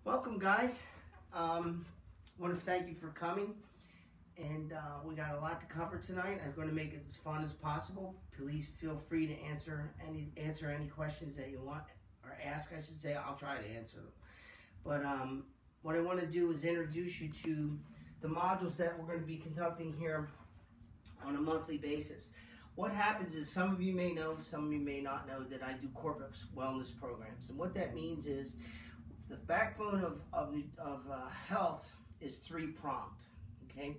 Welcome, guys. Want to thank you for coming, and we got a lot to cover tonight. I'm going to make it as fun as possible. Please feel free to answer any questions that you want, or ask, I should say. I'll try to answer them. But what I want to do is introduce you to the modules that we're going to be conducting here on a monthly basis. What happens is, some of you may know, some of you may not know, that I do corporate wellness programs. And what that means is, the backbone of health is three-pronged, okay?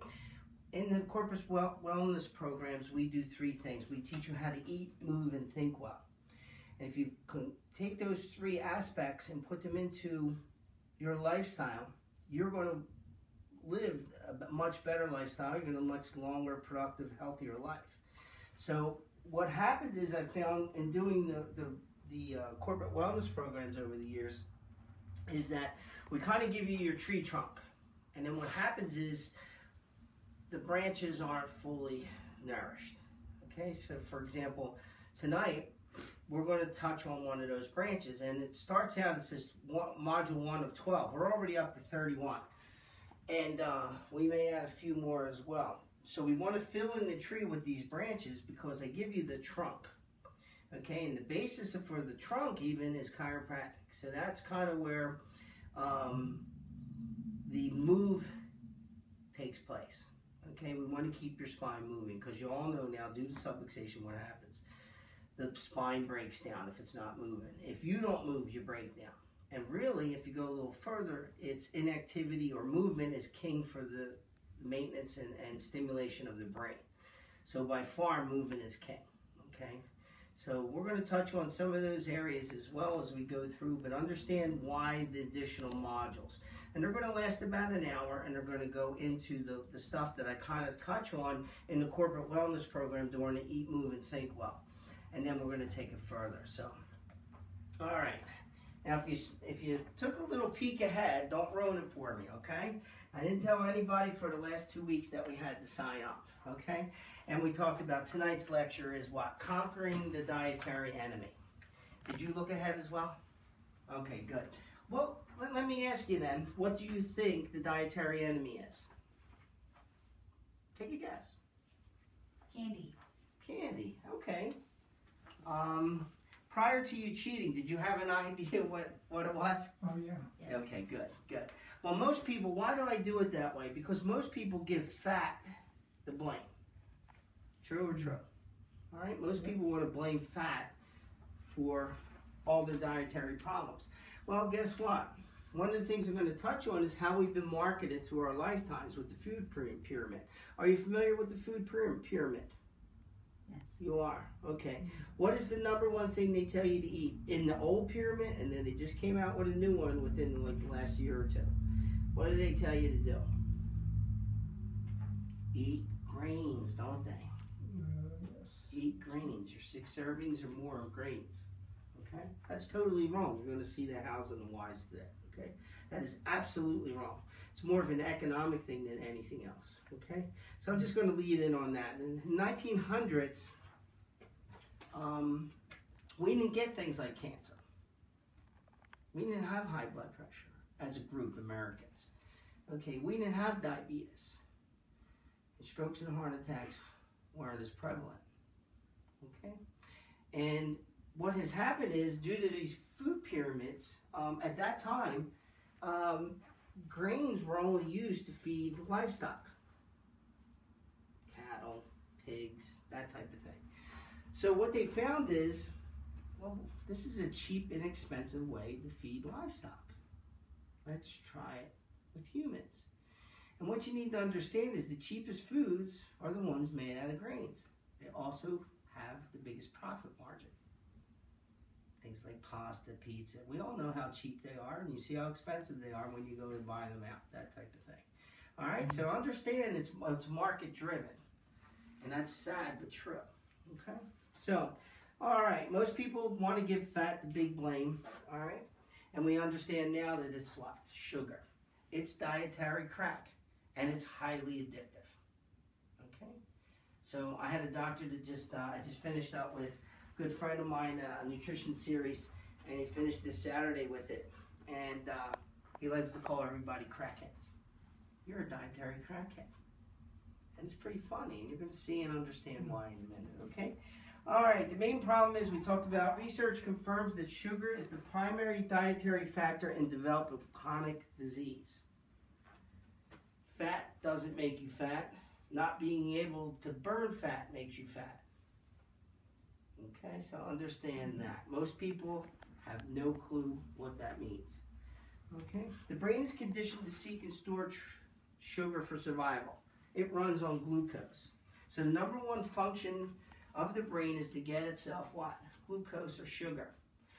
In the corporate wellness programs, we do three things. We teach you how to eat, move, and think well. And if you can take those three aspects and put them into your lifestyle, you're going to live a much better lifestyle. You're going to live a much longer, productive, healthier life. So what happens is, I found in doing the corporate wellness programs over the years, is that we kind of give you your tree trunk. And then what happens is, the branches aren't fully nourished. Okay, so for example, tonight, we're going to touch on one of those branches. And it starts out, it says module 1 of 12. We're already up to 31. And we may add a few more as well. So we want to fill in the tree with these branches, because I give you the trunk. Okay, and the basis for the trunk even is chiropractic. So that's kind of where the move takes place. Okay, we want to keep your spine moving, because you all know now, due to subluxation, what happens? The spine breaks down if it's not moving. If you don't move, you break down. And really, if you go a little further, it's inactivity or movement is king for the maintenance and stimulation of the brain. So by far, movement is king, okay? So we're going to touch on some of those areas as well as we go through, but understand why the additional modules. And they're going to last about an hour, and they're going to go into the stuff that I kind of touch on in the corporate wellness program during the Eat, Move, and Think Well. And then we're going to take it further. So, all right. Now, if you took a little peek ahead, don't ruin it for me, okay? I didn't tell anybody for the last 2 weeks that we had to sign up, okay? And we talked about tonight's lecture is what? Conquering the dietary enemy. Did you look ahead as well? Okay, good. Well, let me ask you then, what do you think the dietary enemy is? Take a guess. Candy. Candy, okay. Prior to you cheating, did you have an idea what it was? Oh, yeah. Yeah. Okay, good, good. Well, most people, why do I do it that way? Because most people give fat the blame. True or true? All right, most people want to blame fat for all their dietary problems. Well, guess what? One of the things I'm going to touch on is how we've been marketed through our lifetimes with the food pyramid. Are you familiar with the food pyramid? Yes. You are? Okay. What is the #1 thing they tell you to eat in the old pyramid, and then they just came out with a new one within like the last year or two? What do they tell you to do? Eat grains, don't they? Yes. Eat grains. Your 6 servings or more of grains. Okay? That's totally wrong. You're going to see the hows and the whys to that. Okay? That is absolutely wrong. It's more of an economic thing than anything else. Okay? So I'm just going to lead in on that. In the 1900s, we didn't get things like cancer. We didn't have high blood pressure as a group, Americans. Okay? We didn't have diabetes. And strokes and heart attacks weren't as prevalent. Okay? And what has happened is, due to these food pyramids, at that time, grains were only used to feed livestock. Cattle, pigs, that type of thing. So what they found is, well, this is a cheap, inexpensive way to feed livestock. Let's try it with humans. And what you need to understand is, the cheapest foods are the ones made out of grains. They also have the biggest profit margin. Things like pasta, pizza. We all know how cheap they are, and you see how expensive they are when you go to buy them out, that type of thing. All right, so understand it's market driven, and that's sad but true. Okay, so, all right, most people want to give fat the big blame, all right, and we understand now that it's what? Sugar. It's dietary crack, and it's highly addictive. Okay, so I had a doctor that I just finished up with. Good friend of mine, a nutrition series, and he finished this Saturday with it. And He loves to call everybody crackheads. You're a dietary crackhead. And it's pretty funny, and you're going to see and understand why in a minute, okay? All right, the main problem is we talked about research confirms that sugar is the primary dietary factor in development of chronic disease. Fat doesn't make you fat. Not being able to burn fat makes you fat. Okay, so understand that. Most people have no clue what that means. Okay, the brain is conditioned to seek and store sugar for survival. It runs on glucose. So the number one function of the brain is to get itself what? Glucose or sugar.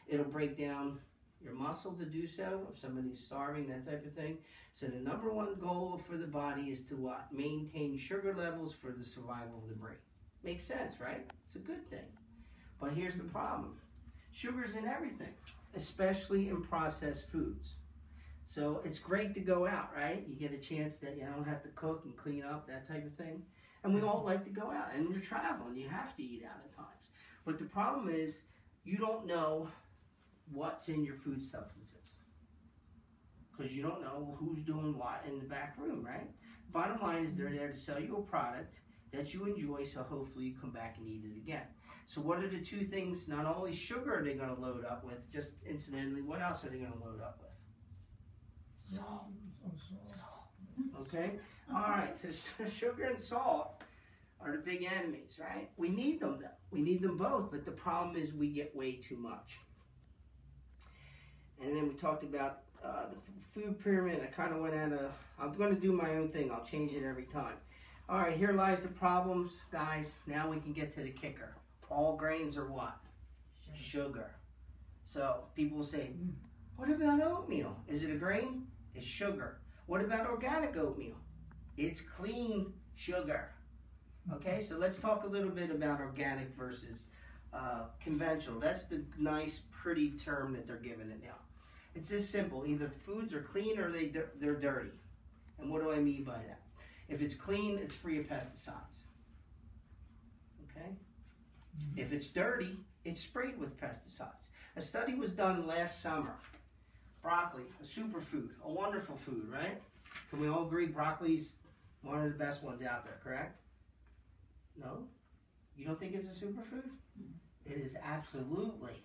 It'll break down your muscle to do so, if somebody's starving, that type of thing. So the number one goal for the body is to what? Maintain sugar levels for the survival of the brain. Makes sense, right? It's a good thing. But here's the problem. Sugar's in everything, especially in processed foods. So it's great to go out, right? You get a chance that you don't have to cook and clean up, that type of thing. And we all like to go out. And you're traveling, you have to eat out at times. But the problem is, you don't know what's in your food substances. Because you don't know who's doing what in the back room, right? Bottom line is they're there to sell you a product that you enjoy, so hopefully you come back and eat it again. So what are the two things? Not only sugar are they going to load up with, just incidentally, what else are they going to load up with? Salt. Okay? All right, so sugar and salt are the big enemies, right? We need them, though. We need them both, but the problem is we get way too much. And then we talked about the food pyramid. I kind of went out of, I'm going to do my own thing. I'll change it every time. All right, here lies the problems, guys. Now we can get to the kicker. All grains are what? Sugar. So people will say, what about oatmeal? Is it a grain? It's sugar. What about organic oatmeal? It's clean sugar. Okay, so let's talk a little bit about organic versus conventional. That's the nice, pretty term that they're giving it now. It's this simple. Either foods are clean or they're dirty. And what do I mean by that? If it's clean, it's free of pesticides. Okay? If it's dirty, it's sprayed with pesticides. A study was done last summer. Broccoli, a superfood, a wonderful food, right? Can we all agree broccoli's one of the best ones out there, correct? No? You don't think it's a superfood? It is absolutely.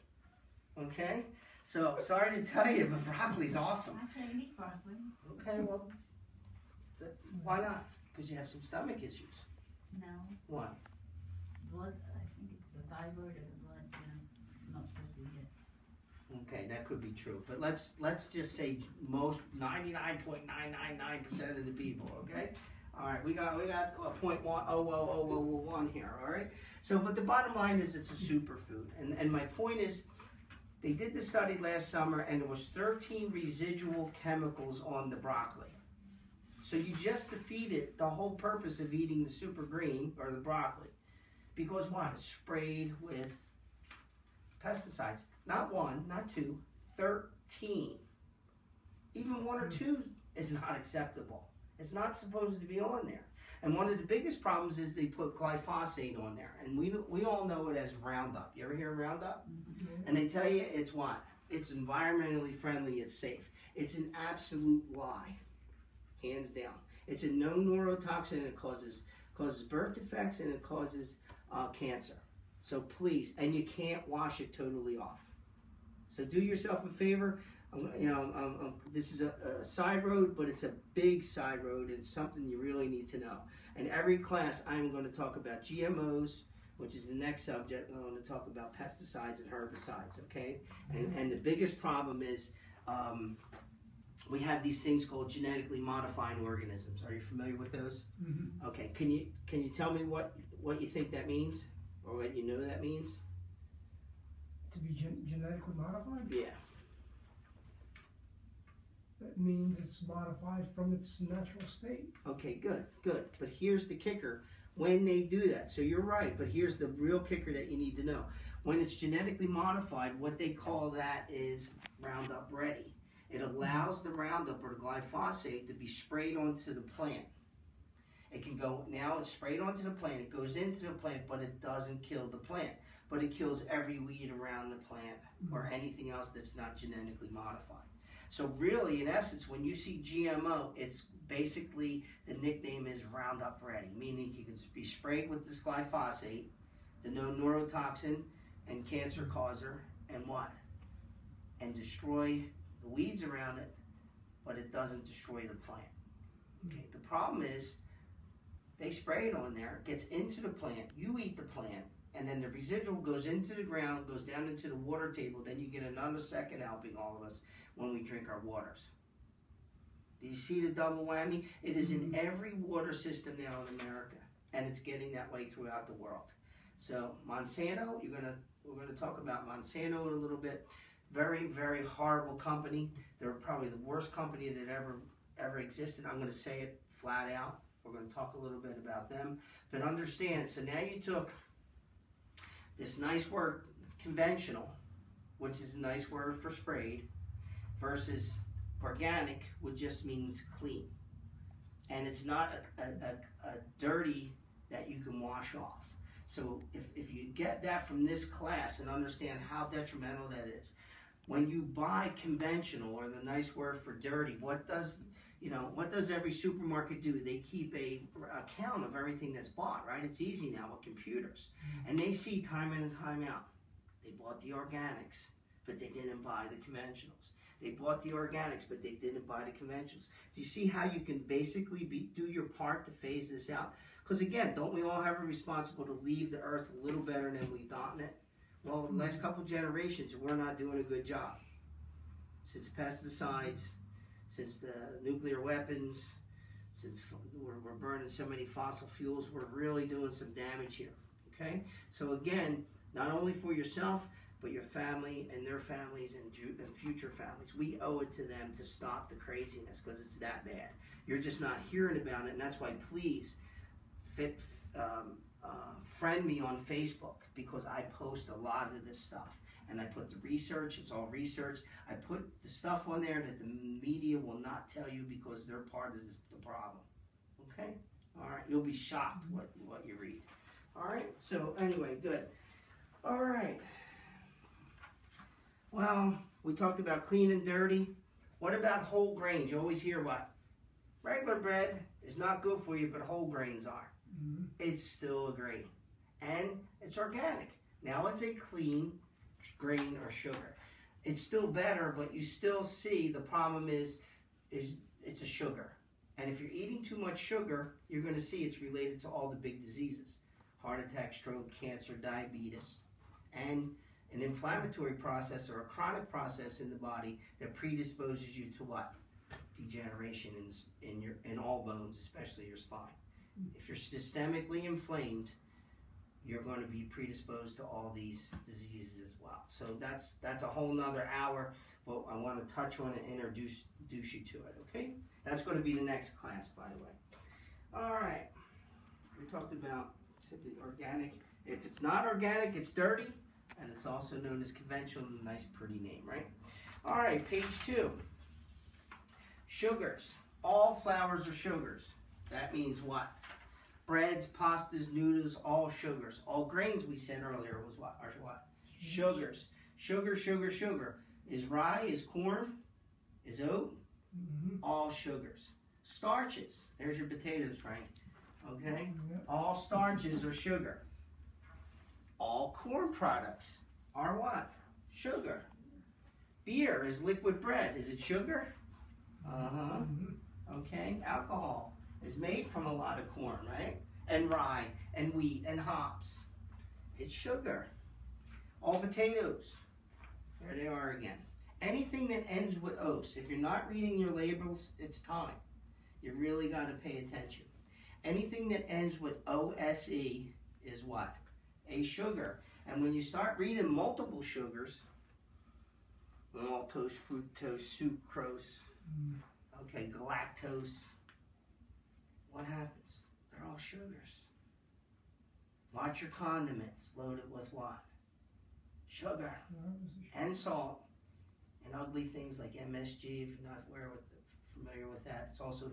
Okay? So, sorry to tell you, but broccoli's awesome. I can't eat broccoli. Okay, well, why not? Because you have some stomach issues. No. Why? Blood, I think it's the thyroid or the blood, I'm not supposed to eat it. Okay, that could be true. But let's just say most 99.999% of the people, okay? All right, we got a 0.10001 here, all right? So, but the bottom line is it's a superfood. And my point is, they did the study last summer and there was 13 residual chemicals on the broccoli. So you just defeated the whole purpose of eating the super green or the broccoli. Because what? It's sprayed with pesticides. Not one, not two, 13. Even one or two is not acceptable. It's not supposed to be on there. And one of the biggest problems is they put glyphosate on there. And we all know it as Roundup. You ever hear of Roundup? Mm-hmm. And they tell you it's what? It's environmentally friendly, it's safe. It's an absolute lie. Hands down. It's a known neurotoxin and it causes birth defects and it causes cancer. So please, and you can't wash it totally off. So do yourself a favor. This is a side road, but it's a big side road and something you really need to know. And every class, I'm going to talk about GMOs, which is the next subject. I'm going to talk about pesticides and herbicides, okay? And the biggest problem is we have these things called genetically modified organisms. Are you familiar with those? Mm-hmm. Okay, can you tell me what you think that means? Or what you know that means? To be genetically modified? Yeah. That means it's modified from its natural state. Okay, good. But here's the kicker. When they do that, so you're right, but here's the real kicker that you need to know. When it's genetically modified, what they call that is Roundup Ready. It allows the Roundup or the glyphosate to be sprayed onto the plant. It can go, now it's sprayed onto the plant, it goes into the plant, but it doesn't kill the plant. But it kills every weed around the plant or anything else that's not genetically modified. So really, in essence, when you see GMO, it's basically, the nickname is Roundup Ready, meaning you can be sprayed with this glyphosate, the known neurotoxin and cancer causer, and what? And destroy the weeds around it, but it doesn't destroy the plant. Okay, the problem is they spray it on there, it gets into the plant, you eat the plant, and then the residual goes into the ground, goes down into the water table, then you get another second helping, all of us, when we drink our waters. Do you see the double whammy? It is in every water system now in America, and it's getting that way throughout the world. So Monsanto, we're gonna talk about Monsanto in a little bit. Very, very horrible company. They're probably the worst company that ever existed. I'm gonna say it flat out. We're gonna talk a little bit about them. But understand, so now you took this nice word, conventional, which is a nice word for sprayed, versus organic, which just means clean. And it's not a dirty that you can wash off. So if you get that from this class and understand how detrimental that is, when you buy conventional, or the nice word for dirty, what does every supermarket do? They keep a count of everything that's bought, right? It's easy now with computers. And they see time in and time out. They bought the organics, but they didn't buy the conventionals. They bought the organics, but they didn't buy the conventionals. Do you see how you can basically do your part to phase this out? Because again, don't we all have a responsibility to leave the earth a little better than we've gotten it? Well, the last couple generations, we're not doing a good job. Since pesticides, since the nuclear weapons, since we're burning so many fossil fuels, we're really doing some damage here, okay? So again, not only for yourself, but your family and their families and future families. We owe it to them to stop the craziness, because it's that bad. You're just not hearing about it, and that's why please friend me on Facebook, because I post a lot of this stuff. And I put the research, it's all research. I put the stuff on there that the media will not tell you, because they're part of the problem. Okay? All right, you'll be shocked what you read. All right, so anyway, good. All right. Well, we talked about clean and dirty. What about whole grains? You always hear what? Regular bread is not good for you, but whole grains are. Mm-hmm. It's still a grain. And it's organic. Now it's a clean grain or sugar. It's still better, but you still see the problem is it's a sugar. And if you're eating too much sugar, you're going to see it's related to all the big diseases. Heart attack, stroke, cancer, diabetes, and an inflammatory process or a chronic process in the body that predisposes you to what? Degeneration in all bones, especially your spine. If you're systemically inflamed, you're going to be predisposed to all these diseases as well. So that's a whole nother hour, but I want to touch on it and introduce you to it, okay? That's going to be the next class, by the way. All right. We talked about simply organic. If it's not organic, it's dirty, and it's also known as conventional, a nice pretty name, right? All right, page 2. Sugars. All flours are sugars. That means what? Breads, pastas, noodles, all sugars. All grains, we said earlier, was what? Are what? Sugars. Sugar, sugar, sugar. Is rye, is corn, is oat, all sugars. Starches. There's your potatoes, Frank. Okay? All starches are sugar. All corn products are what? Sugar. Beer is liquid bread. Is it sugar? Uh-huh. Okay. Alcohol is made from a lot of corn, right? And rye, and wheat, and hops. It's sugar. All potatoes. There they are again. Anything that ends with os. If you're not reading your labels, it's time. You really got to pay attention. Anything that ends with OSE is what? A sugar. And when you start reading multiple sugars, maltose, fructose, sucrose, okay, galactose, what happens? They're all sugars. Watch your condiments loaded with what? Sugar and salt and ugly things like MSG. If you're not familiar with that, it's also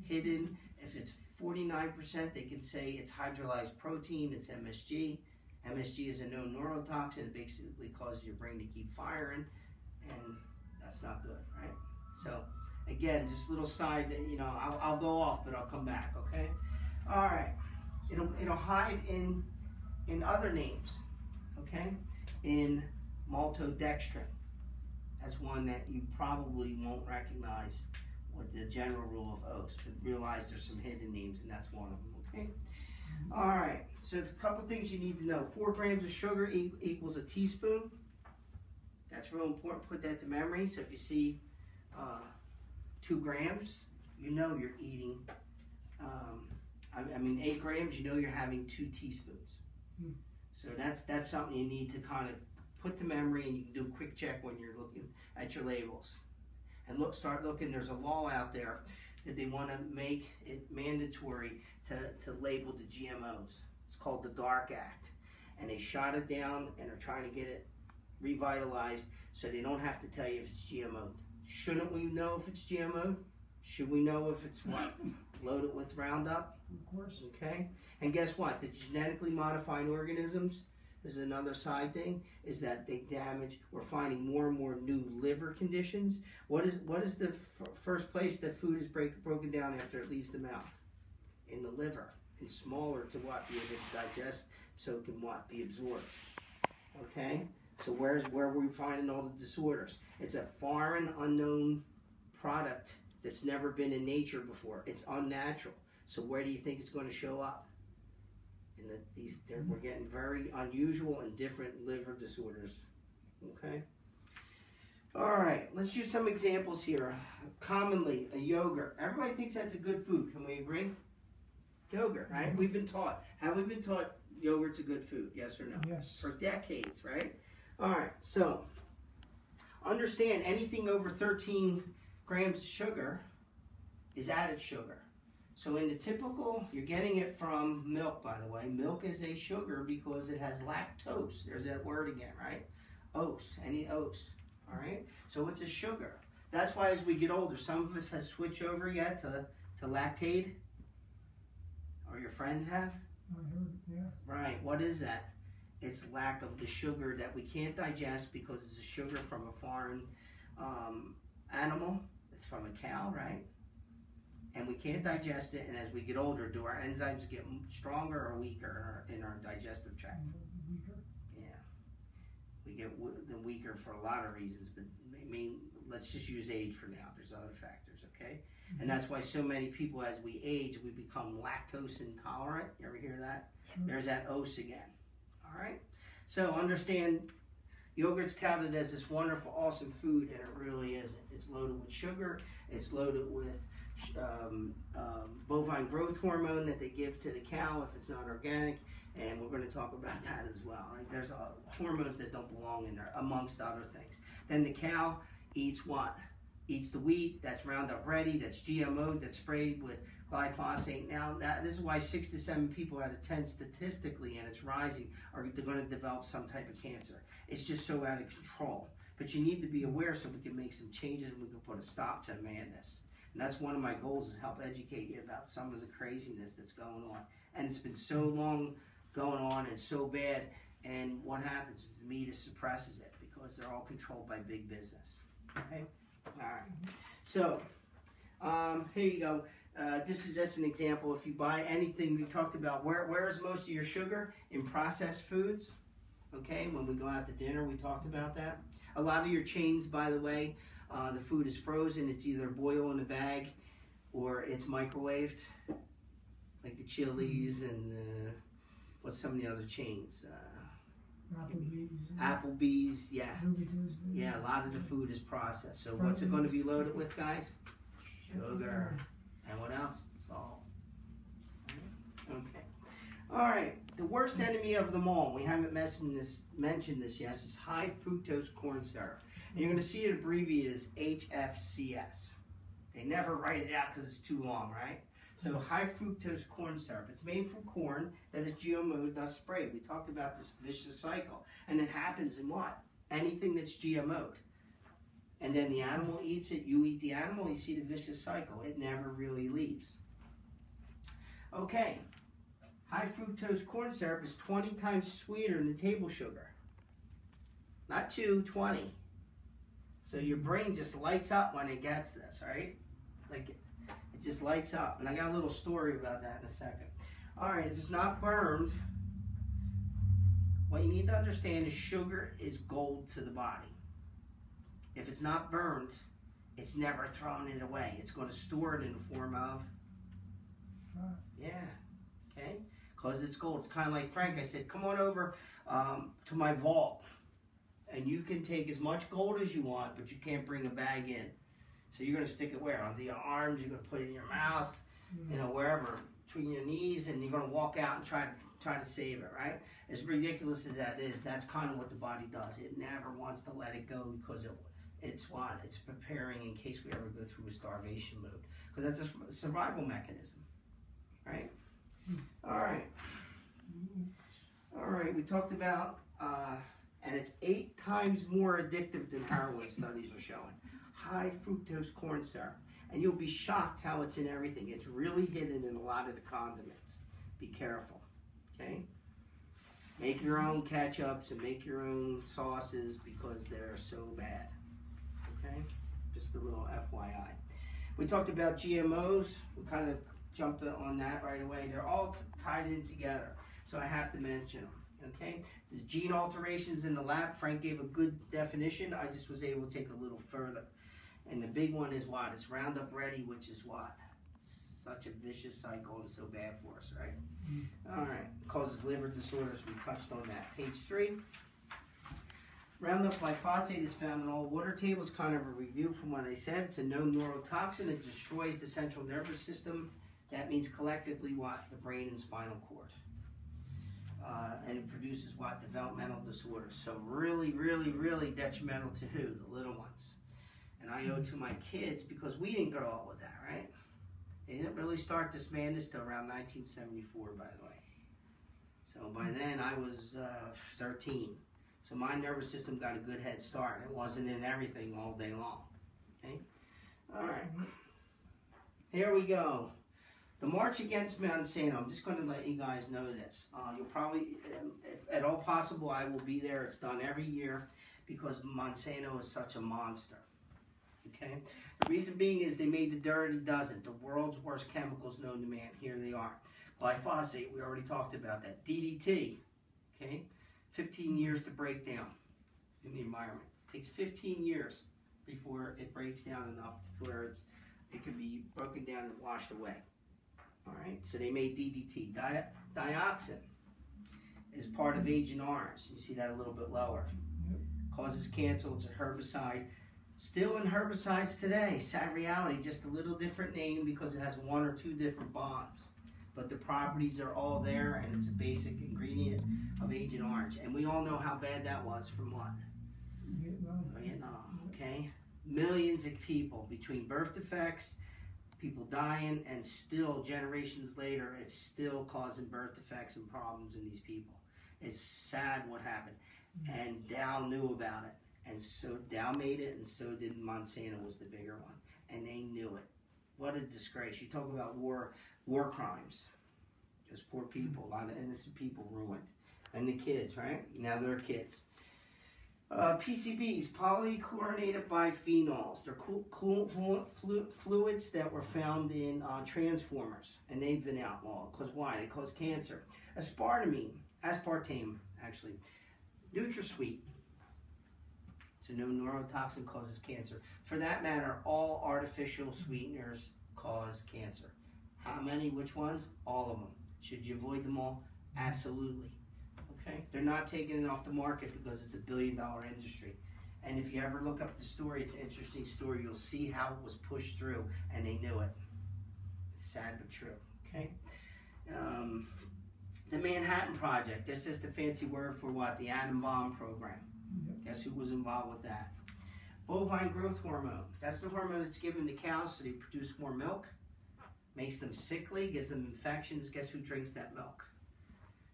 hidden. If it's 49%, they could say it's hydrolyzed protein. It's MSG. MSG is a known neurotoxin. It basically causes your brain to keep firing, and That's not good, right? So, again, just a little side, I'll go off, but I'll come back, okay? All right. It'll hide in other names, okay? In maltodextrin. That's one that you probably won't recognize with the general rule of oats, but realize there's some hidden names, and that's one of them, okay? All right, so it's a couple things you need to know. 4 grams of sugar equals a teaspoon. That's real important. Put that to memory. So if you see 2 grams, you know you're eating, 8 grams, you know you're having 2 teaspoons. So that's something you need to kind of put to memory, and you can do a quick check when you're looking at your labels. And start looking. There's a law out there that they want to make it mandatory to label the GMOs. It's called the Dark Act. And they shot it down and are trying to get it revitalized so they don't have to tell you if it's GMO. Shouldn't we know if it's GMO? Should we know if it's what? Loaded with Roundup? Of course. Okay. And guess what? The genetically modified organisms, this is another side thing, is that they damage. We're finding more and more new liver conditions. What is the first place that food is broken down after it leaves the mouth? In the liver. And smaller to what? Be able to digest so it can what? Be absorbed. Okay? So where are we finding all the disorders? It's a foreign, unknown product that's never been in nature before. It's unnatural. So where do you think it's going to show up? We're getting very unusual and different liver disorders. Okay? All right, let's use some examples here. Commonly, a yogurt. Everybody thinks that's a good food. Can we agree? Yogurt, right? We've been taught. Have we been taught yogurt's a good food? Yes or no? Yes. For decades, right? All right, so understand anything over 13 grams of sugar is added sugar. So in the typical, you're getting it from milk, by the way. Milk is a sugar because it has lactose. There's that word again, right? Ose, any ose, all right? So it's a sugar. That's why as we get older, some of us have switched over yet to Lactaid, or your friends have? I heard, yeah. Right, what is that? It's lack of the sugar that we can't digest because it's a sugar from a foreign animal. It's from a cow, right? And we can't digest it, and as we get older, do our enzymes get stronger or weaker in our digestive tract? Weaker. Yeah. We get weaker for a lot of reasons, but let's just use age for now. There's other factors, okay? And that's why so many people, as we age, we become lactose intolerant. You ever hear that? Sure. There's that ose again, all right? So understand, yogurt's touted as this wonderful, awesome food, and it really isn't. It's loaded with sugar. It's loaded with bovine growth hormone that they give to the cow if it's not organic, and we're going to talk about that as well. Like there's hormones that don't belong in there, amongst other things. Then the cow eats what? Eats the wheat that's Roundup Ready, that's GMO, that's sprayed with glyphosate. Now, this is why 6 to 7 people out of 10 statistically, and it's rising, are going to develop some type of cancer. It's just so out of control. But you need to be aware so we can make some changes and we can put a stop to the madness. And that's one of my goals, is help educate you about some of the craziness that's going on. And it's been so long going on and so bad, and what happens is the media suppresses it because they're all controlled by big business. Okay? All right. So, here you go. This is just an example. If you buy anything, we talked about where is most of your sugar? In processed foods. Okay? When we go out to dinner, we talked about that. A lot of your chains, by the way, the food is frozen. It's either boil in a bag or it's microwaved, like the Chili's and what's some of the other chains? Applebee's, yeah. Yeah, a lot of the food is processed. So what's it going to be loaded with, guys? Sugar. And what else? Salt. Okay. All right. The worst enemy of them all, we haven't mentioned this yet, is high fructose corn syrup. And you're going to see it abbreviated as HFCS. They never write it out because it's too long, right? So high fructose corn syrup. It's made from corn that is GMO'd, thus sprayed. We talked about this vicious cycle. And it happens in what? Anything that's GMO'd. And then the animal eats it, you eat the animal, you see the vicious cycle. It never really leaves. Okay. High fructose corn syrup is 20 times sweeter than table sugar. Not 2, 20. So your brain just lights up when it gets this, right? It's like it just lights up. And I got a little story about that in a second. All right, if it's not burned, what you need to understand is sugar is gold to the body. If it's not burned, it's never thrown it away. It's going to store it in the form of, yeah, okay? Because it's gold. It's kind of like Frank. I said, come on over to my vault. And you can take as much gold as you want, but you can't bring a bag in. So you're going to stick it where? Under your arms, you're going to put it in your mouth, you know, wherever, between your knees, and you're going to walk out and try to save it, right? As ridiculous as that is, that's kind of what the body does. It never wants to let it go because it's what? It's preparing in case we ever go through a starvation mode. Because that's a survival mechanism, right? All right. All right, we talked about, and it's 8 times more addictive than heroin, studies are showing. High fructose corn syrup. And you'll be shocked how it's in everything. It's really hidden in a lot of the condiments. Be careful, okay? Make your own ketchups and make your own sauces because they're so bad, okay? Just a little FYI. We talked about GMOs. We kind of jumped on that right away. They're all tied in together, so I have to mention them, okay? The gene alterations in the lab, Frank gave a good definition. I just was able to take a little further. And the big one is what? It's Roundup Ready, which is what? Such a vicious cycle and so bad for us, right? All right, causes liver disorders. We touched on that. Page 3. Roundup glyphosate is found in all water tables. Kind of a review from what I said. It's a known neurotoxin. It destroys the central nervous system. That means collectively what? The brain and spinal cord. And it produces what? Developmental disorders. So really, really, really detrimental to who? The little ones. And I owe to my kids because we didn't grow up with that, right? They didn't really start this madness till around 1974, by the way. So by then I was 13. So my nervous system got a good head start. It wasn't in everything all day long. Okay? All right. Here we go. The March Against Monsanto. I'm just going to let you guys know this. You'll probably, if at all possible, I will be there. It's done every year because Monsanto is such a monster. Okay? The reason being is they made the dirty dozen, the world's worst chemicals known to man. Here they are. Glyphosate, we already talked about that. DDT, okay? 15 years to break down in the environment. It takes 15 years before it breaks down enough to where it can be broken down and washed away. All right, so they made DDT. Dioxin is part of Agent Orange. You see that a little bit lower. Causes cancer. It's a herbicide. Still in herbicides today. Sad reality, just a little different name because it has 1 or 2 different bonds. But the properties are all there, and it's a basic ingredient of Agent Orange. And we all know how bad that was from what? Vietnam, okay? Millions of people between birth defects, people dying, and still generations later, it's still causing birth defects and problems in these people. It's sad what happened. And Dow knew about it. And so Dow made it, and so did Monsanto was the bigger one. And they knew it. What a disgrace. You talk about war crimes. Those poor people, a lot of innocent people ruined. And the kids, right? Now they're kids. PCBs, polychlorinated biphenyls. They're fluids that were found in transformers. And they've been outlawed. Because why? They cause cancer. Aspartame, actually. NutraSweet. It's a known neurotoxin, causes cancer. For that matter, all artificial sweeteners cause cancer. How many? Which ones? All of them. Should you avoid them all? Absolutely. Okay? They're not taking it off the market because it's a billion-dollar industry. And if you ever look up the story, it's an interesting story. You'll see how it was pushed through, and they knew it. It's sad but true. Okay? The Manhattan Project. That's just a fancy word for what? The atom bomb program. Guess who was involved with that? Bovine growth hormone. That's the hormone that's given to cows so they produce more milk. Makes them sickly, gives them infections. Guess who drinks that milk?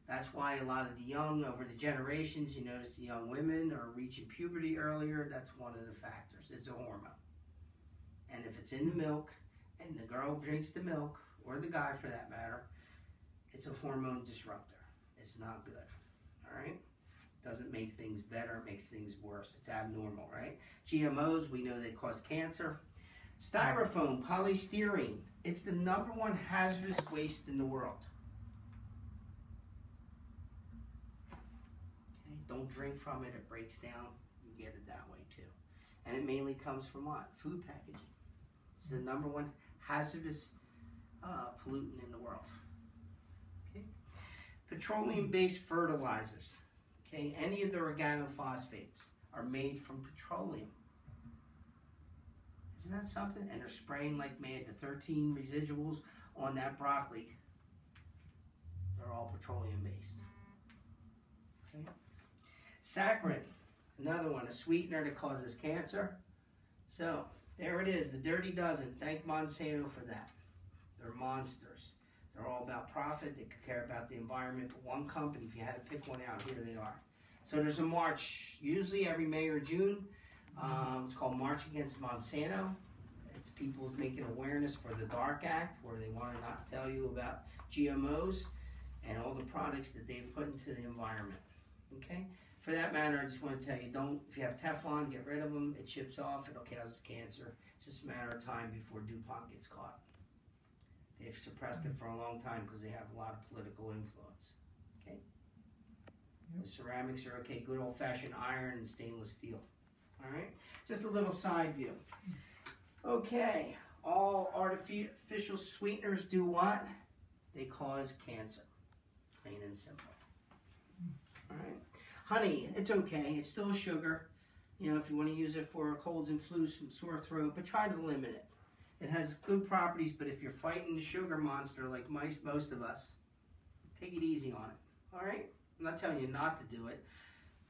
That's why a lot of the young, over the generations, you notice the young women are reaching puberty earlier. That's one of the factors. It's a hormone. And if it's in the milk, and the girl drinks the milk, or the guy for that matter, it's a hormone disruptor. It's not good. All right? Doesn't make things better, it makes things worse. It's abnormal, right? GMOs, we know they cause cancer. Styrofoam, polystyrene, it's the #1 hazardous waste in the world. Okay, don't drink from it, it breaks down. You get it that way too. And it mainly comes from what? Food packaging. It's the #1 hazardous pollutant in the world. Okay. Petroleum-based fertilizers. Okay, any of the organophosphates are made from petroleum. Isn't that something? And they're spraying like mad. The 13 residuals on that broccoli, they're all petroleum-based. Okay. Saccharin, another one, a sweetener that causes cancer. So, there it is, the dirty dozen. Thank Monsanto for that. They're monsters. They're all about profit. They care about the environment. But one company, if you had to pick one out, here they are. So there's a march, usually every May or June. It's called March Against Monsanto. It's people making awareness for the DARK Act, where they want to not tell you about GMOs and all the products that they've put into the environment. Okay? For that matter, I just want to tell you, if you have Teflon, get rid of them. It chips off, it'll cause cancer. It's just a matter of time before DuPont gets caught. They've suppressed it for a long time because they have a lot of political influence. Okay? The ceramics are okay, good old-fashioned iron and stainless steel. All right? Just a little side view. Okay, all artificial sweeteners do what? They cause cancer. Plain and simple. All right? Honey, it's okay. It's still sugar. You know, if you want to use it for colds and flus and sore throat, but try to limit it. It has good properties, but if you're fighting the sugar monster like most of us, take it easy on it. All right? I'm not telling you not to do it,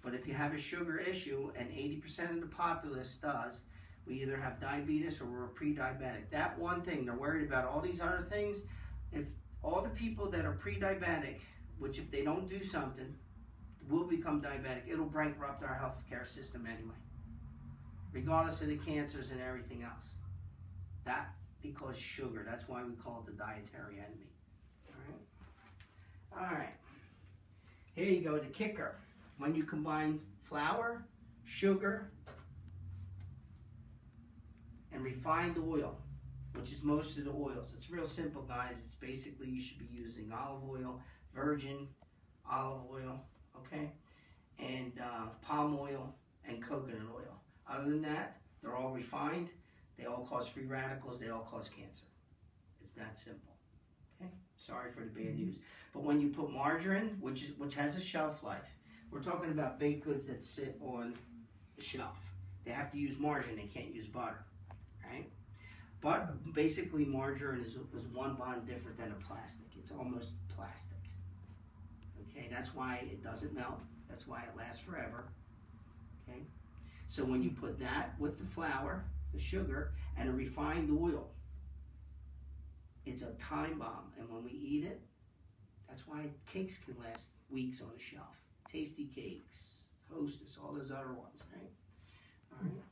but if you have a sugar issue, and 80% of the populace does, we either have diabetes or we're pre-diabetic. That one thing, they're worried about all these other things. If all the people that are pre-diabetic, which if they don't do something, will become diabetic, it'll bankrupt our healthcare system anyway, regardless of the cancers and everything else. That because sugar. That's why we call it the dietary enemy. All right. All right. Here you go, the kicker. When you combine flour, sugar, and refined oil, which is most of the oils. It's real simple, guys. It's basically you should be using olive oil, virgin olive oil, okay? And palm oil and coconut oil. Other than that, they're all refined. They all cause free radicals. They all cause cancer. It's that simple, okay? Sorry for the bad news. But when you put margarine, which has a shelf life, we're talking about baked goods that sit on the shelf. They have to use margarine. They can't use butter, right? But basically, margarine is one bond different than a plastic. It's almost plastic. Okay, that's why it doesn't melt. That's why it lasts forever. Okay, so when you put that with the flour, the sugar, and a refined oil, it's a time bomb. And when we eat it, that's why cakes can last weeks on a shelf. Tasty cakes, Hostess, all those other ones, right? All right.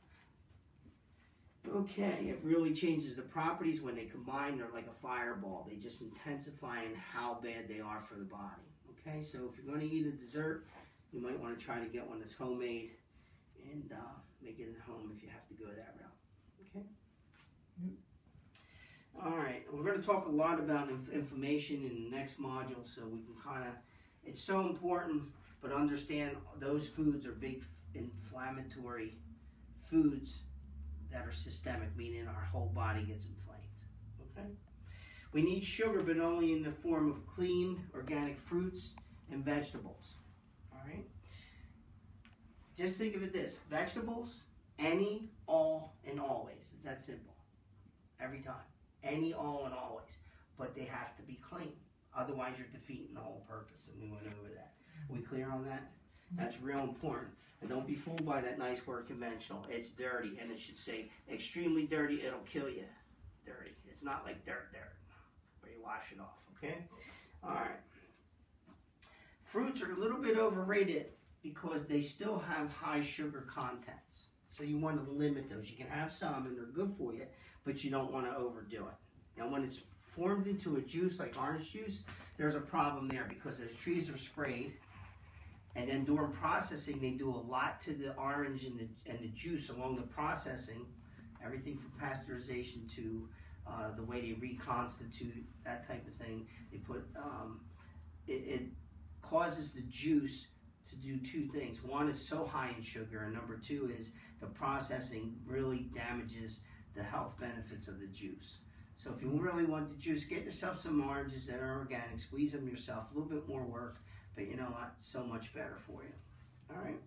Okay, it really changes the properties when they combine. They're like a fireball. They just intensify in how bad they are for the body. Okay, so if you're going to eat a dessert, you might want to try to get one that's homemade and make it at home if you have to go that route. Okay? All right, we're going to talk a lot about inflammation in the next module, so we can kind of, it's so important, but understand those foods are big inflammatory foods that are systemic, meaning our whole body gets inflamed. Okay? We need sugar, but only in the form of clean, organic fruits and vegetables. All right? Just think of it this. Vegetables, any, all, and always. It's that simple. Every time. Any, all, and always. But they have to be clean. Otherwise, you're defeating the whole purpose, and we went over that. Are we clear on that? That's real important. And don't be fooled by that nice word conventional. It's dirty, and it should say extremely dirty, it'll kill you. Dirty. It's not like dirt, where you wash it off, okay? All right. Fruits are a little bit overrated because they still have high sugar contents. So you want to limit those. You can have some, and they're good for you, but you don't want to overdo it. Now, when it's formed into a juice like orange juice, there's a problem there because those trees are sprayed, And then during processing, they do a lot to the orange and the juice along the processing, everything from pasteurization to the way they reconstitute, that type of thing. They put, it causes the juice to do two things. One is so high in sugar, and number two is the processing really damages the health benefits of the juice. So if you really want the juice, get yourself some oranges that are organic, squeeze them yourself, a little bit more work, but you know what, so much better for you. All right?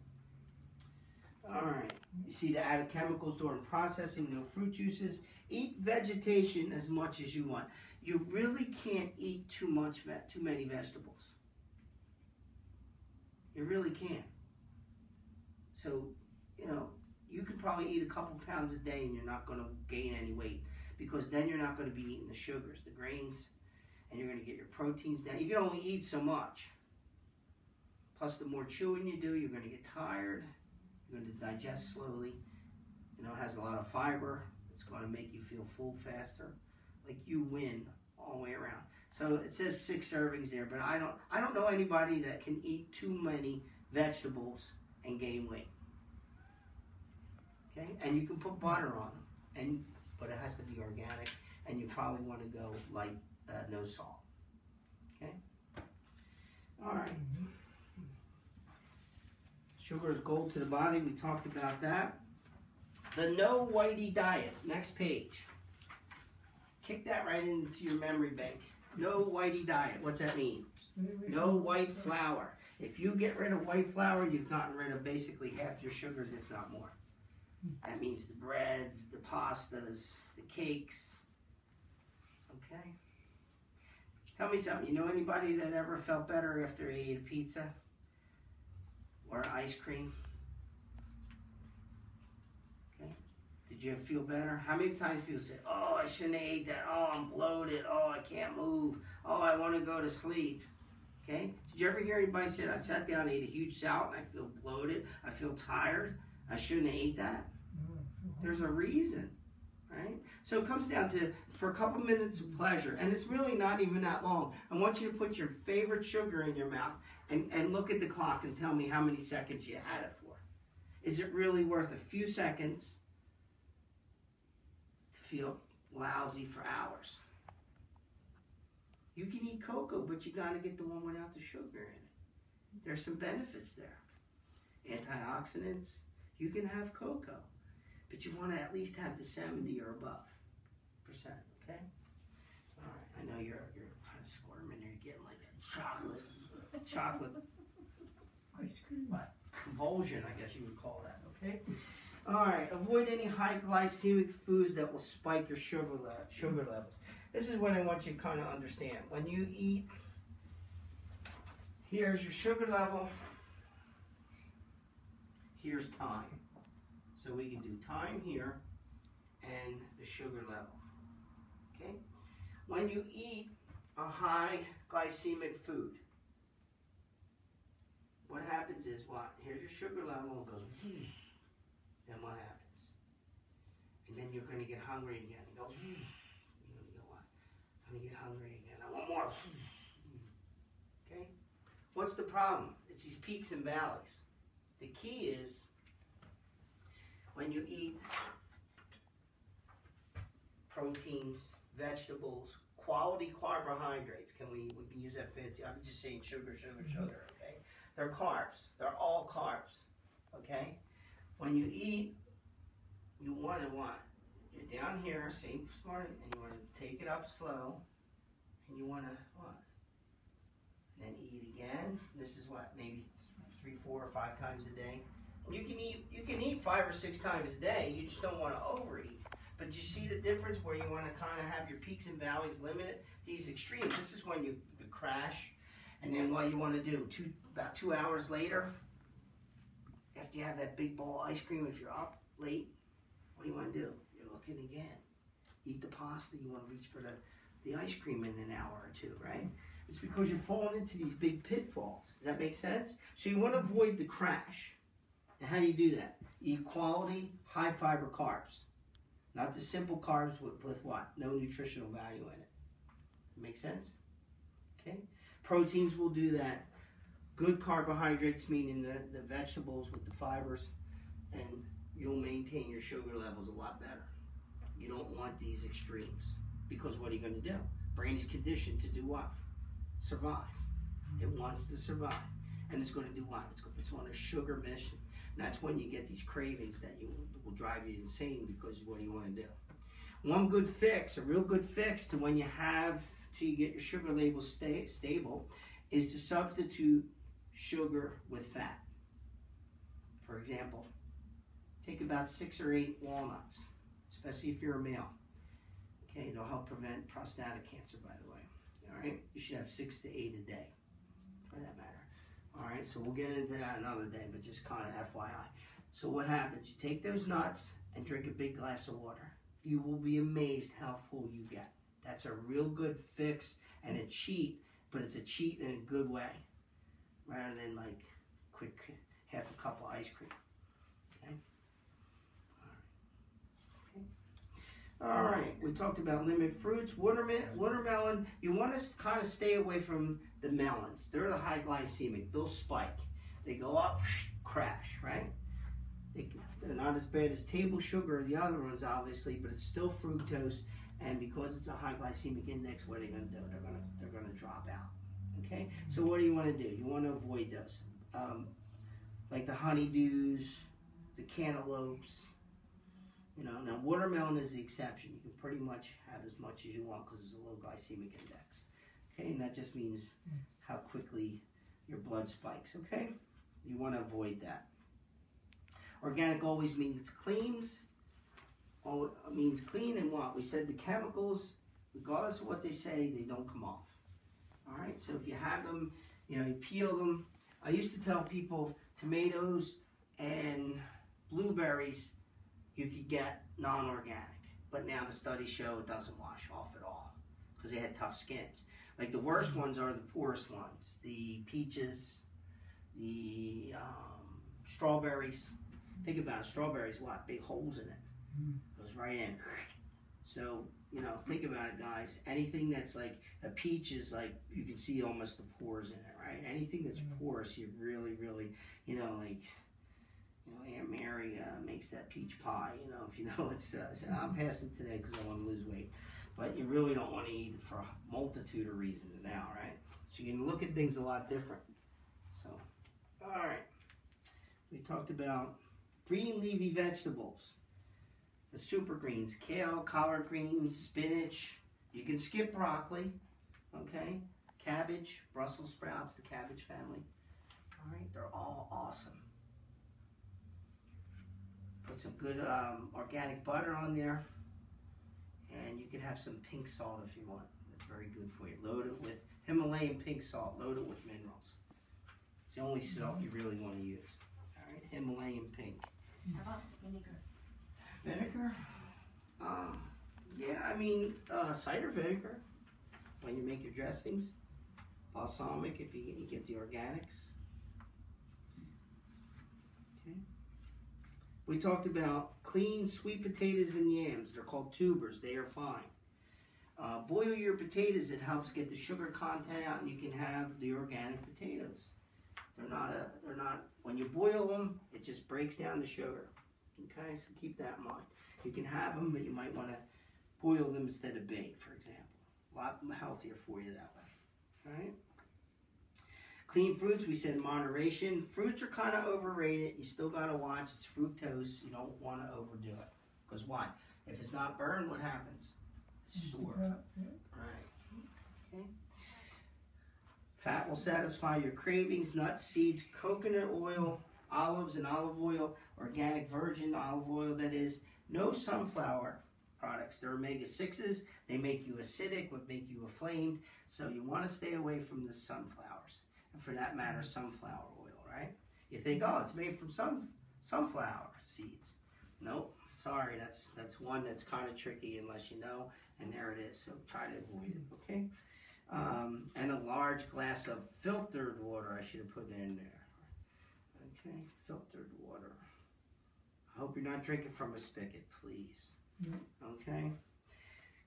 All right, you see the added chemicals during processing, no fruit juices. Eat vegetation as much as you want. You really can't eat too many vegetables. You really can't. So, you know, you could probably eat a couple pounds a day and you're not going to gain any weight, because then you're not going to be eating the sugars, the grains, and you're going to get your proteins down. You can only eat so much. Plus, the more chewing you do, you're going to get tired. You're going to digest slowly. You know, it has a lot of fiber. It's going to make you feel full faster. Like you win all the way around. So it says 6 servings there, but I don't know anybody that can eat too many vegetables and gain weight. Okay, and you can put butter on them, but it has to be organic, and you probably want to go light, no salt. Okay. All right. Sugar is gold to the body. We talked about that. The no whitey diet. Next page. Kick that right into your memory bank. No whitey diet. What's that mean? No white flour. If you get rid of white flour, you've gotten rid of basically half your sugars, if not more. That means the breads, the pastas, the cakes. Okay? Tell me something. You know anybody that ever felt better after they ate a pizza? Or ice cream? Okay? Did you feel better? How many times people say, oh, I shouldn't have ate that. Oh, I'm bloated. Oh, I can't move. Oh, I want to go to sleep. Okay? Did you ever hear anybody say, I sat down and ate a huge salad and I feel bloated. I feel tired. I shouldn't have ate that? There's a reason. Right? So it comes down to, for a couple minutes of pleasure, and it's really not even that long. I want you to put your favorite sugar in your mouth and look at the clock and tell me how many seconds you had it for. Is it really worth a few seconds to feel lousy for hours? You can eat cocoa, but you got to get the one without the sugar in it. There's some benefits there. Antioxidants. You can have cocoa, but you want to at least have the 70 or above %. Okay. All right. I know you're kind of squirming there. You're getting like that chocolate Ice cream. what? Convulsion, I guess you would call that. Okay. All right. Avoid any high glycemic foods that will spike your sugar levels. This is what I want you to kind of understand. When you eat, here's your sugar level. Here's time. So we can do time here and the sugar level. Okay? When you eat a high glycemic food, what happens is what? Here's your sugar level, it goes, then what happens? And then you're going to get hungry again. You go, you're going to go what? I'm going to get hungry again. I want more. Okay? What's the problem? It's these peaks and valleys. The key is when you eat proteins, vegetables, quality carbohydrates. We can use that fancy. I'm just saying sugar, okay? They're carbs. They're all carbs, okay? When you eat, you want to what? You're down here, same smart, and you want to take it up slow, and you want to what? And then eat again. This is what, maybe 3, 4, or 5 times a day. You can eat 5 or 6 times a day. You just don't want to overeat. But you see the difference where you want to kind of have your peaks and valleys limited? These extremes. This is when you crash. And then what you want to do, about 2 hours later, after you have that big bowl of ice cream, if you're up late, what do you want to do? You're looking again. Eat the pasta. You want to reach for the ice cream in an hour or 2, right? It's because you're falling into these big pitfalls. Does that make sense? So you want to avoid the crash. And how do you do that? Eat quality, high fiber carbs. Not the simple carbs with what? No nutritional value in it. Make sense? Okay? Proteins will do that. Good carbohydrates, meaning the vegetables with the fibers, and you'll maintain your sugar levels a lot better. You don't want these extremes, because what are you going to do? Brain is conditioned to do what? Survive. It wants to survive. And it's going to do what? It's on a sugar mission. And that's when you get these cravings that will drive you insane, because what do you want to do? One good fix, a real good fix to when you you get your sugar levels stable, is to substitute sugar with fat. For example, take about 6 or 8 walnuts, especially if you're a male. Okay, they'll help prevent prostatic cancer, by the way. All right, you should have 6 to 8 a day, for that matter. All right, so we'll get into that another day, but just kind of FYI. So what happens? You take those nuts and drink a big glass of water. You will be amazed how full you get. That's a real good fix and a cheat, but it's a cheat in a good way, rather than like quick half a cup of ice cream. Okay. All right. We talked about limit fruits. Watermelon. You want to kind of stay away from the melons. They're the high glycemic. They'll spike. They go up, crash. Right. They're not as bad as table sugar or the other ones, obviously, but it's still fructose, and because it's a high glycemic index, what are they going to do? They're going to drop out. Okay, so what do you want to do? You want to avoid those, like the honeydews, the cantaloupes. You know, now watermelon is the exception. You can pretty much have as much as you want because it's a low glycemic index. Okay, and that just means how quickly your blood spikes. Okay, you want to avoid that. Organic always means cleans. Means clean, and what? We said the chemicals, regardless of what they say, they don't come off. All right, so if you have them, you peel them. I used to tell people tomatoes and blueberries you could get non-organic, but now the studies show it doesn't wash off at all because they had tough skins. Like the worst ones are the poorest ones, the peaches, the strawberries. Think about it, strawberries, what? Big holes in it. Goes right in. So, think about it, guys. Anything that's like a peach is like, you can see almost the pores in it, right? Anything that's porous, you really, really, Aunt Mary makes that peach pie, if you know it's, I'm passing today because I want to lose weight. But you really don't want to eat it for a multitude of reasons now, right? So you can look at things a lot different. So, all right. We talked about green leafy vegetables. The super greens, kale, collard greens, spinach. You can skip broccoli, okay? Cabbage, Brussels sprouts, the cabbage family. All right, they're all awesome. Put some good organic butter on there. And you can have some pink salt if you want. That's very good for you. Load it with Himalayan pink salt. Load it with minerals. It's the only salt you really want to use. All right, Himalayan pink. How about vinegar? Vinegar? Cider vinegar when you make your dressings. Balsamic if you get the organics. Okay. We talked about clean sweet potatoes and yams. They're called tubers. They are fine. Boil your potatoes. It helps get the sugar content out, and you can have the organic potatoes. They're not. When you boil them, it just breaks down the sugar. Okay, so keep that in mind. You can have them, but you might want to boil them instead of bake, for example. A lot healthier for you that way. All right. Clean fruits, we said moderation. Fruits are kind of overrated. You still got to watch. It's fructose. You don't want to overdo it. Because why? If it's not burned, what happens? It's stored. Right. Okay. Fat will satisfy your cravings. Nuts, seeds, coconut oil, olives and olive oil, organic virgin olive oil, that is. No sunflower products. They're omega-6s. They make you acidic, would make you inflamed. So you want to stay away from the sunflowers. And for that matter, sunflower oil, right? You think, oh, it's made from sunflower seeds. Nope. Sorry, that's one that's kind of tricky unless you know. And there it is. So try to avoid it, okay? And a large glass of filtered water. I should have put it in there. Okay, filtered water. I hope you're not drinking from a spigot, please. Okay.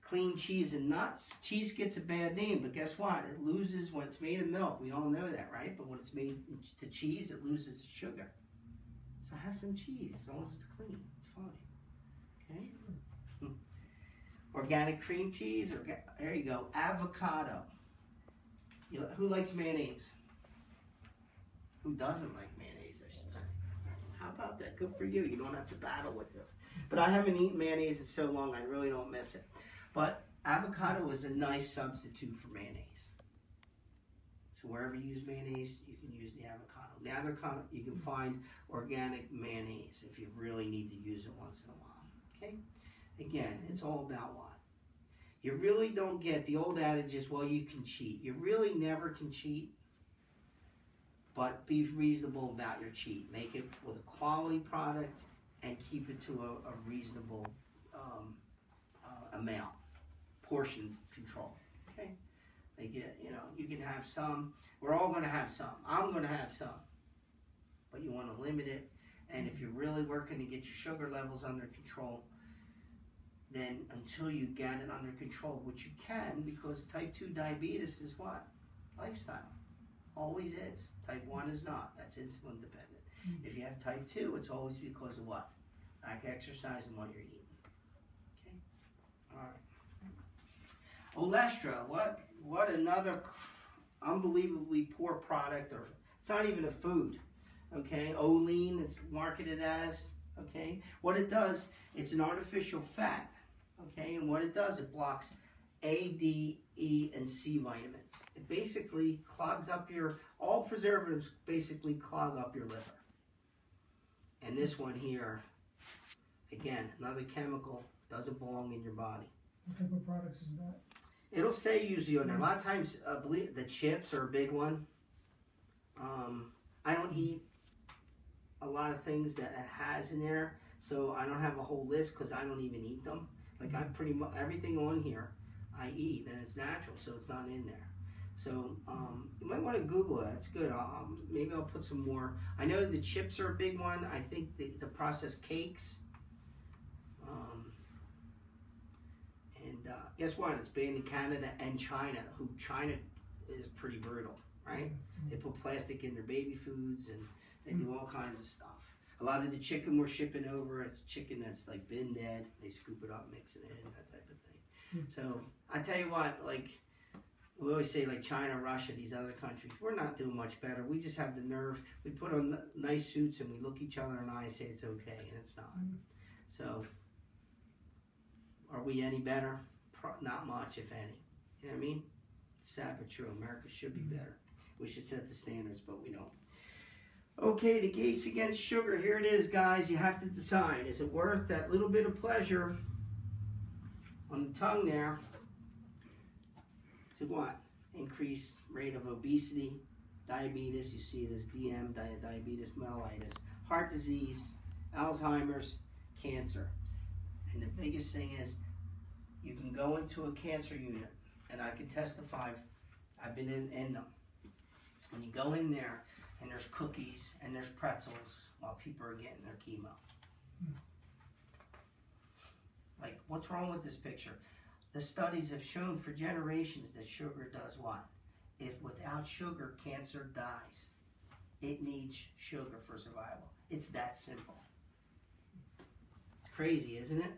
clean cheese and nuts. Cheese gets a bad name, but guess what? It loses when it's made of milk. We all know that, right? But when it's made to cheese, it loses its sugar. So have some cheese as long as it's clean. It's fine. Okay? Organic cream cheese. There you go. Avocado. Who likes mayonnaise? Who doesn't like mayonnaise, I should say? How about that? Good for you. You don't have to battle with this. But I haven't eaten mayonnaise in so long, I really don't miss it. But avocado is a nice substitute for mayonnaise. So wherever you use mayonnaise, you can use the avocado. Now you can find organic mayonnaise if you really need to use it once in a while. Okay? Again, it's all about what? You really don't get the old adage is, well, you can cheat. You really never can cheat, but be reasonable about your cheat. Make it with a quality product and keep it to a reasonable amount, portion control. Okay, like you can have some. We're all going to have some. I'm going to have some, but you want to limit it. And if you're really working to get your sugar levels under control, then until you get it under control, which you can, because type 2 diabetes is what? Lifestyle. Always is. Type 1 is not. That's insulin dependent. If you have type 2, it's always because of what? Lack of exercise and what you're eating. Okay? All right. Olestra, what another unbelievably poor product, or it's not even a food. Okay? Olean is marketed as, okay? What it does, it's an artificial fat. Okay, and what it does, it blocks A, D, E, and C vitamins. It basically clogs up all preservatives basically clog up your liver. And this one here, again, another chemical, doesn't belong in your body. What type of products is that? It'll say usually on there. A lot of times, I believe the chips are a big one. I don't eat a lot of things that it has in there, so I don't have a whole list because I don't even eat them. Like I pretty much, everything on here I eat, and it's natural, so it's not in there. So you might want to Google it. It's good. Maybe I'll put some more. I know the chips are a big one. I think the processed cakes. And guess what? It's banned in Canada and China. China is pretty brutal, right? They put plastic in their baby foods, and they do all kinds of stuff. A lot of the chicken we're shipping over, it's chicken that's like been dead. They scoop it up, mix it in, that type of thing. So I tell you what, like we always say, like China, Russia, these other countries, we're not doing much better. We just have the nerve. We put on nice suits and we look each other in the eye and say it's okay, and it's not. So are we any better? Not much, if any. You know what I mean? It's sad but true. America should be better. We should set the standards, but we don't. Okay, the case against sugar. Here it is, guys. You have to decide. Is it worth that little bit of pleasure on the tongue there to what? Increase rate of obesity, diabetes. You see it as DM, diabetes mellitus, heart disease, Alzheimer's, cancer. And the biggest thing is you can go into a cancer unit, and I can testify, I've been in them. When you go in there, and there's cookies and there's pretzels while people are getting their chemo. Like, what's wrong with this picture? The studies have shown for generations that sugar does what? If without sugar, cancer dies. It needs sugar for survival. It's that simple. It's crazy, isn't it?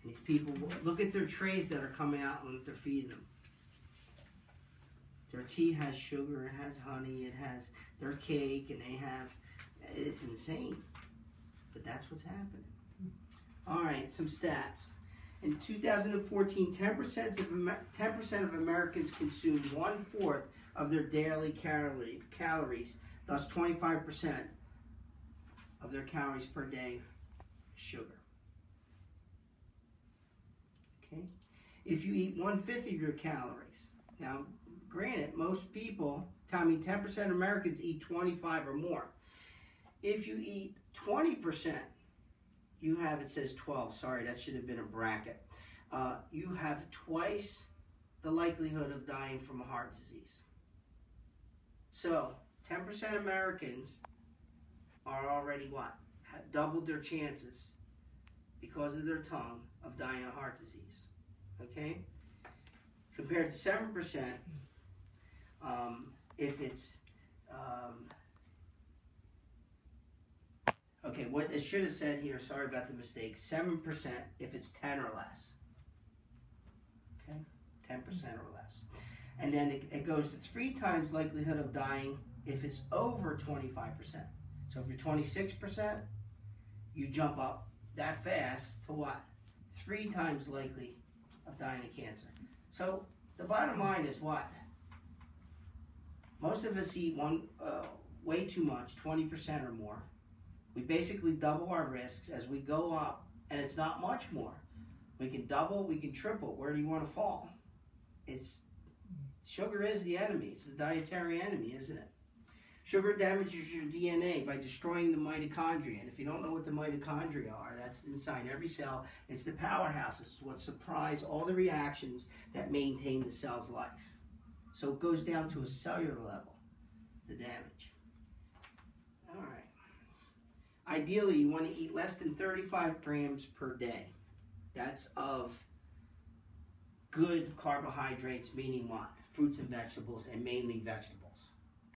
And these people, look at their trays that are coming out and they're feeding them. Their tea has sugar, it has honey, it has their cake, and it's insane. But that's what's happening. All right, some stats. In 2014, 10% of Americans consumed 1/4 of their daily calories, thus 25% of their calories per day is sugar. Okay? If you eat 1/5 of your calories, now, granted, most people, 10% of Americans eat 25 or more. If you eat 20%, you have, it says 12, sorry, that should have been a bracket. You have twice the likelihood of dying from a heart disease. So, 10% of Americans are already what? Have doubled their chances because of their tongue of dying of heart disease. okay? Compared to 7% if it's, okay, what it should have said here, sorry about the mistake, 7% if it's 10 or less. Okay, 10% or less. And then it goes to 3 times likelihood of dying if it's over 25%. So if you're 26%, you jump up that fast to what? 3 times likely of dying of cancer. So the bottom line is what? Most of us eat way too much, 20% or more. We basically double our risks as we go up, and it's not much more. We can double, we can triple. Where do you want to fall? Sugar is the enemy. It's the dietary enemy, isn't it? Sugar damages your DNA by destroying the mitochondria. And if you don't know what the mitochondria are, that's inside every cell. It's the powerhouses. It's what supplies all the reactions that maintain the cell's life. So it goes down to a cellular level, the damage. All right. Ideally, you want to eat less than 35 grams per day. That's of good carbohydrates, meaning what? Fruits and vegetables, and mainly vegetables.